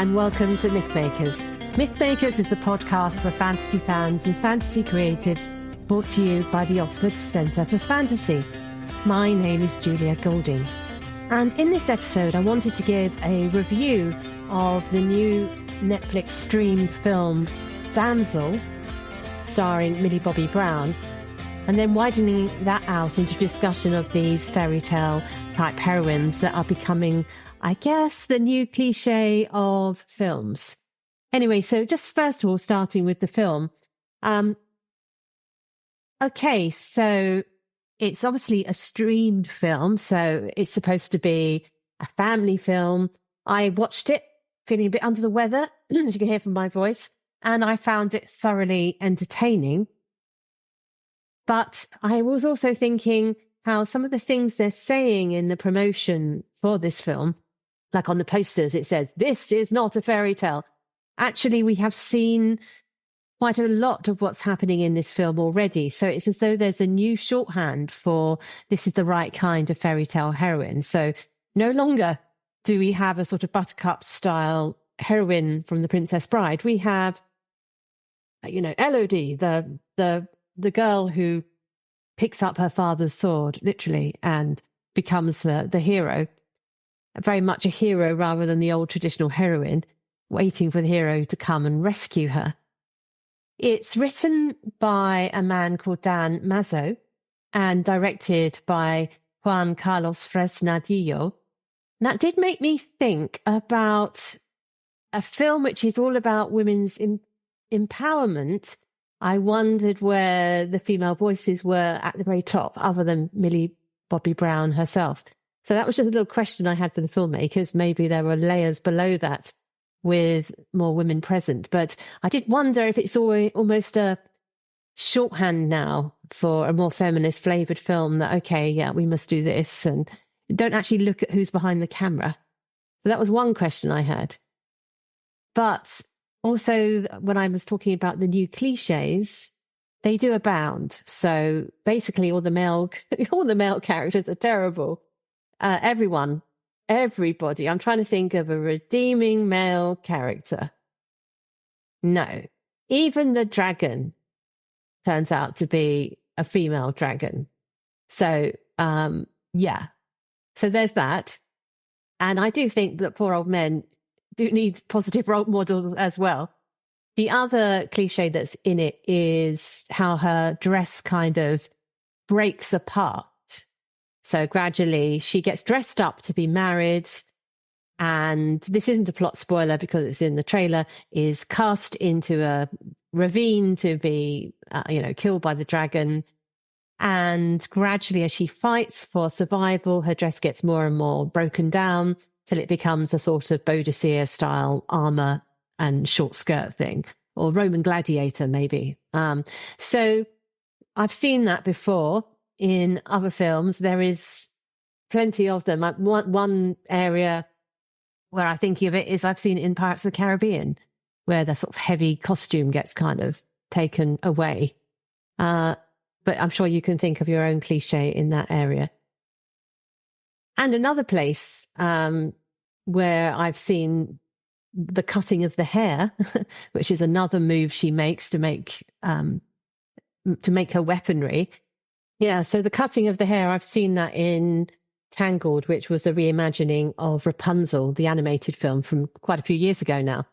and welcome to Mythmakers. Mythmakers is the podcast for fantasy fans and fantasy creatives, brought to you by the Oxford Centre for Fantasy. My name is Julia Golding, and in this episode I wanted to give a review of the new Netflix streamed film Damsel, starring Millie Bobby Brown, and then widening that out into discussion of these fairy tale type heroines that are becoming, I guess, the new cliche of films. Anyway, so just first of all, starting with the film. Okay, so it's obviously a streamed film, so it's supposed to be a family film. I watched it feeling a bit under the weather, as you can hear from my voice, and I found it thoroughly entertaining. But I was also thinking how some of the things they're saying in the promotion for this film, like on the posters, it says, "This is not a fairy tale." Actually, we have seen quite a lot of what's happening in this film already. So it's as though there's a new shorthand for this is the right kind of fairy tale heroine. So no longer do we have a sort of Buttercup style heroine from The Princess Bride. We have, Elodie, the girl who picks up her father's sword, literally, and becomes the hero. Very much a hero rather than the old traditional heroine, waiting for the hero to come and rescue her. It's written by a man called Dan Mazzo and directed by Juan Carlos Fresnadillo. And that did make me think about a film which is all about women's empowerment. I wondered where the female voices were at the very top, other than Millie Bobby Brown herself. So that was just a little question I had for the filmmakers. Maybe there were layers below that with more women present. But I did wonder if it's almost a shorthand now for a more feminist flavoured film that, okay, yeah, we must do this, and don't actually look at who's behind the camera. So that was one question I had. But also, when I was talking about the new cliches, they do abound. So basically, all the male characters are terrible. Everybody. I'm trying to think of a redeeming male character. No, even the dragon turns out to be a female dragon. So, yeah. So there's that. And I do think that poor old men do need positive role models as well. The other cliche that's in it is how her dress kind of breaks apart. So gradually she gets dressed up to be married, and this isn't a plot spoiler because it's in the trailer, is cast into a ravine to be, killed by the dragon. And gradually, as she fights for survival, her dress gets more and more broken down till it becomes a sort of Boadicea style armor and short skirt thing, or Roman gladiator maybe. So I've seen that before in other films. There is plenty of them. One area where I think of it is I've seen it in Pirates of the Caribbean, where the sort of heavy costume gets kind of taken away. But I'm sure you can think of your own cliche in that area. And another place where I've seen the cutting of the hair, which is another move she makes to make her weaponry. Yeah, so the cutting of the hair, I've seen that in Tangled, which was a reimagining of Rapunzel, the animated film from quite a few years ago now.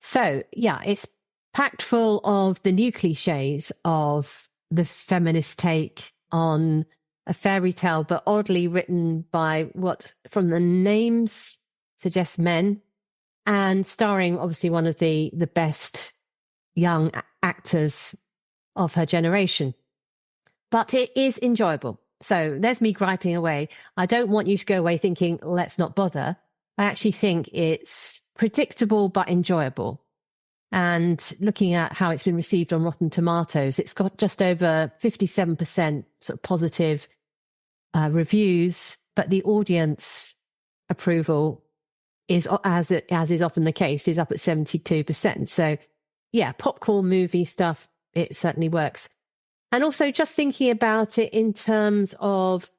So, yeah, it's packed full of the new cliches of the feminist take on a fairy tale, but oddly written by what, from the names, suggests men, and starring obviously one of the best young actors of her generation. But it is enjoyable. So there's me griping away. I don't want you to go away thinking, let's not bother. I actually think it's predictable but enjoyable. And looking at how it's been received on Rotten Tomatoes, it's got just over 57% sort of positive reviews, but the audience approval is, as is often the case, is up at 72%. So yeah, popcorn movie stuff, it certainly works. And also just thinking about it in terms of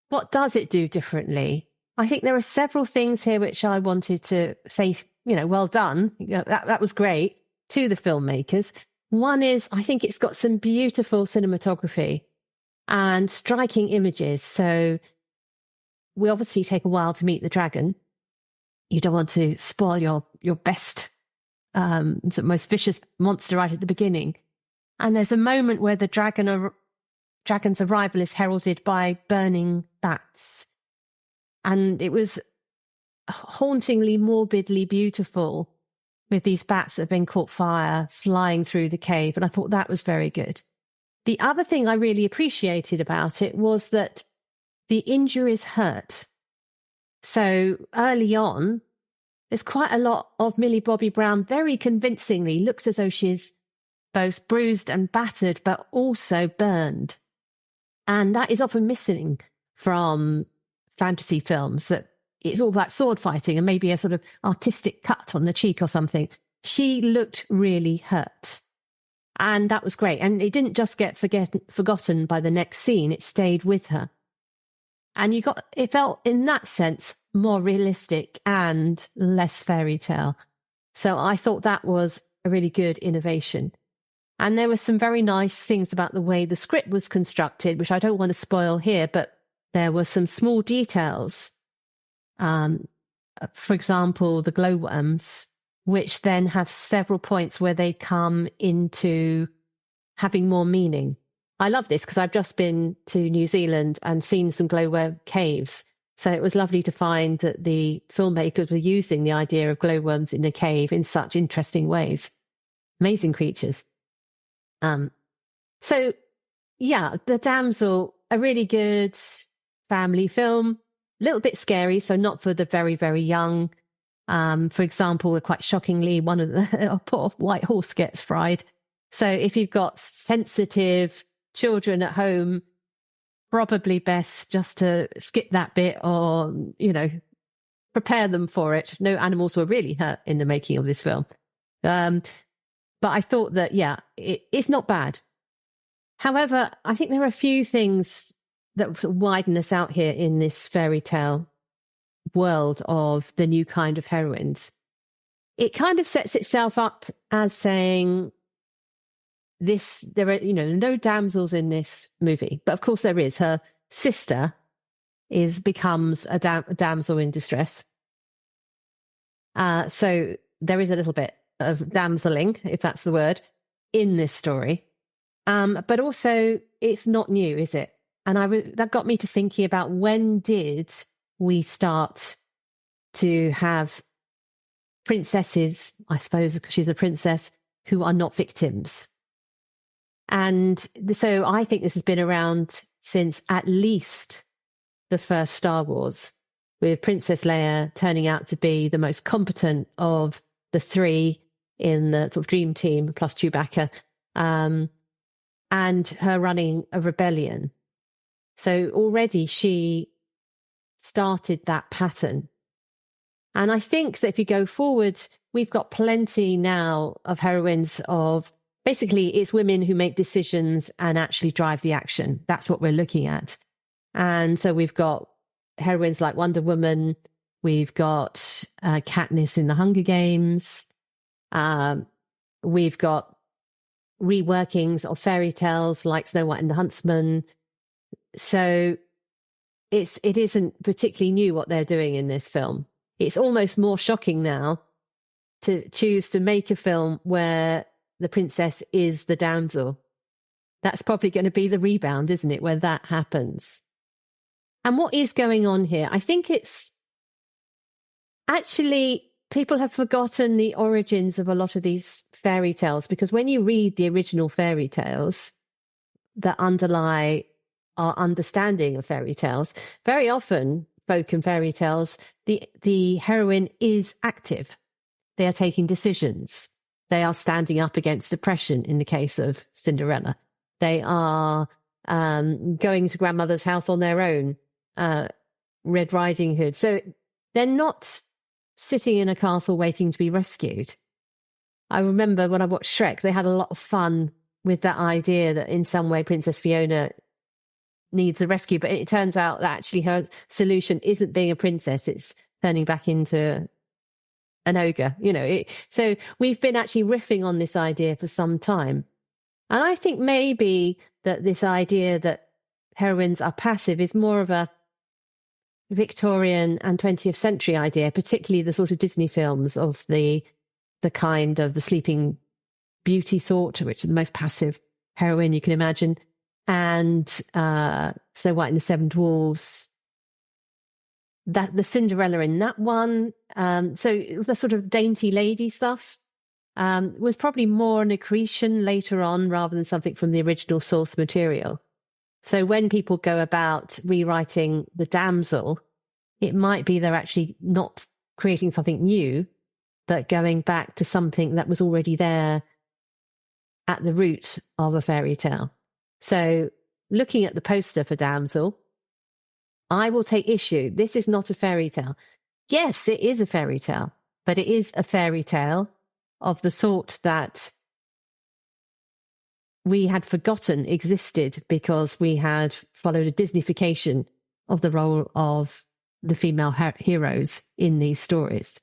what does it do differently? I think there are several things here which I wanted to say well done. That was great to the filmmakers. One is, I think it's got some beautiful cinematography and striking images. So we obviously take a while to meet the dragon. You don't want to spoil your best, most vicious monster right at the beginning. And there's a moment where the dragon's arrival is heralded by burning bats. And it was hauntingly, morbidly beautiful with these bats that have been caught fire flying through the cave. And I thought that was very good. The other thing I really appreciated about it was that the injuries hurt. So early on, there's quite a lot of Millie Bobby Brown very convincingly looks as though she's both bruised and battered, but also burned. And that is often missing from fantasy films, that it's all about sword fighting and maybe a sort of artistic cut on the cheek or something. She looked really hurt. And that was great. And it didn't just get forgotten by the next scene. It stayed with her. And it felt in that sense more realistic and less fairy tale. So I thought that was a really good innovation. And there were some very nice things about the way the script was constructed, which I don't want to spoil here, but there were some small details. For example, the glowworms, which then have several points where they come into having more meaning. I love this because I've just been to New Zealand and seen some glowworm caves. So it was lovely to find that the filmmakers were using the idea of glowworms in a cave in such interesting ways. Amazing creatures. So yeah, The Damsel, a really good family film, a little bit scary. So not for the very, very young. For example, quite shockingly, one of the poor white horse gets fried. So if you've got sensitive children at home, probably best just to skip that bit or, prepare them for it. No animals were really hurt in the making of this film. But I thought that, it's not bad. However, I think there are a few things that widen us out here in this fairy tale world of the new kind of heroines. It kind of sets itself up as saying there are, no damsels in this movie, but of course there is. Her sister becomes a damsel in distress. So there is a little bit of damseling, if that's the word, in this story. But also it's not new, is it? And that got me to thinking about, when did we start to have princesses, I suppose, because she's a princess, who are not victims? And so I think this has been around since at least the first Star Wars, with Princess Leia turning out to be the most competent of the three in the sort of dream team, plus Chewbacca, and her running a rebellion. So already she started that pattern. And I think that if you go forward, we've got plenty now of heroines of, basically it's women who make decisions and actually drive the action. That's what we're looking at. And so we've got heroines like Wonder Woman. We've got Katniss in the Hunger Games. We've got reworkings of fairy tales like Snow White and the Huntsman. So it isn't particularly new what they're doing in this film. It's almost more shocking now to choose to make a film where the princess is the damsel. That's probably going to be the rebound, isn't it, where that happens? And what is going on here? I think it's actually, people have forgotten the origins of a lot of these fairy tales, because when you read the original fairy tales that underlie our understanding of fairy tales, very often folk and fairy tales, the heroine is active. They are taking decisions. They are standing up against oppression in the case of Cinderella. They are going to grandmother's house on their own, Red Riding Hood. So they're not sitting in a castle waiting to be rescued. I remember when I watched Shrek, they had a lot of fun with that idea that in some way Princess Fiona needs a rescue, but it turns out that actually her solution isn't being a princess, it's turning back into an ogre, so we've been actually riffing on this idea for some time. And I think maybe that this idea that heroines are passive is more of a Victorian and 20th century idea, particularly the sort of Disney films of the kind of the Sleeping Beauty sort, which are the most passive heroine you can imagine, and Snow White and the Seven Dwarfs, that the Cinderella in that one, so the sort of dainty lady stuff was probably more an accretion later on rather than something from the original source material. So when people go about rewriting the Damsel, it might be they're actually not creating something new, but going back to something that was already there at the root of a fairy tale. So looking at the poster for Damsel, I will take issue. This is not a fairy tale. Yes, it is a fairy tale, but it is a fairy tale of the sort that we had forgotten existed because we had followed a Disneyfication of the role of the female heroes in these stories.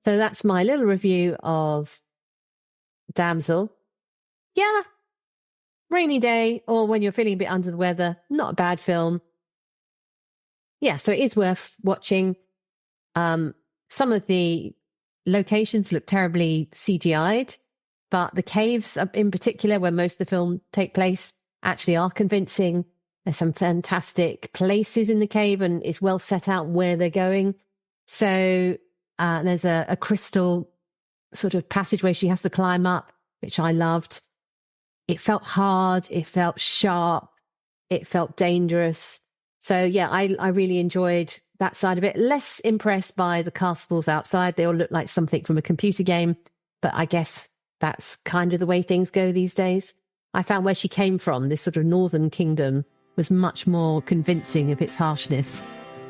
So that's my little review of Damsel. Yeah, rainy day or when you're feeling a bit under the weather, not a bad film. Yeah, so it is worth watching. Some of the locations look terribly CGI'd, but the caves in particular, where most of the film take place, actually are convincing. There's some fantastic places in the cave and it's well set out where they're going. So there's a crystal sort of passageway she has to climb up, which I loved. It felt hard. It felt sharp. It felt dangerous. So yeah, I really enjoyed that side of it. Less impressed by the castles outside. They all look like something from a computer game, but I guess that's kind of the way things go these days. I found where she came from, this sort of northern kingdom, was much more convincing of its harshness.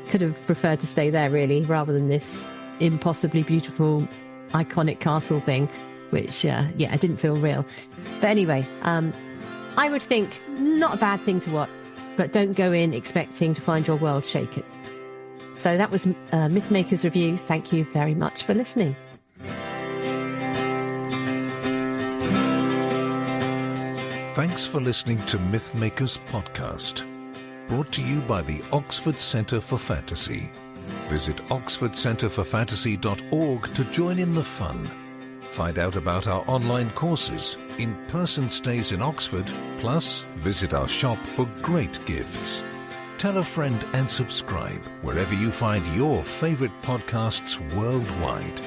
Could have preferred to stay there, really, rather than this impossibly beautiful, iconic castle thing, which, it didn't feel real. But anyway, I would think not a bad thing to watch, but don't go in expecting to find your world shaken. So that was Mythmakers Review. Thank you very much for listening. Thanks for listening to Mythmakers Podcast, brought to you by the Oxford Centre for Fantasy. Visit oxfordcenterforfantasy.org to join in the fun. Find out about our online courses, in-person stays in Oxford, plus visit our shop for great gifts. Tell a friend and subscribe wherever you find your favourite podcasts worldwide.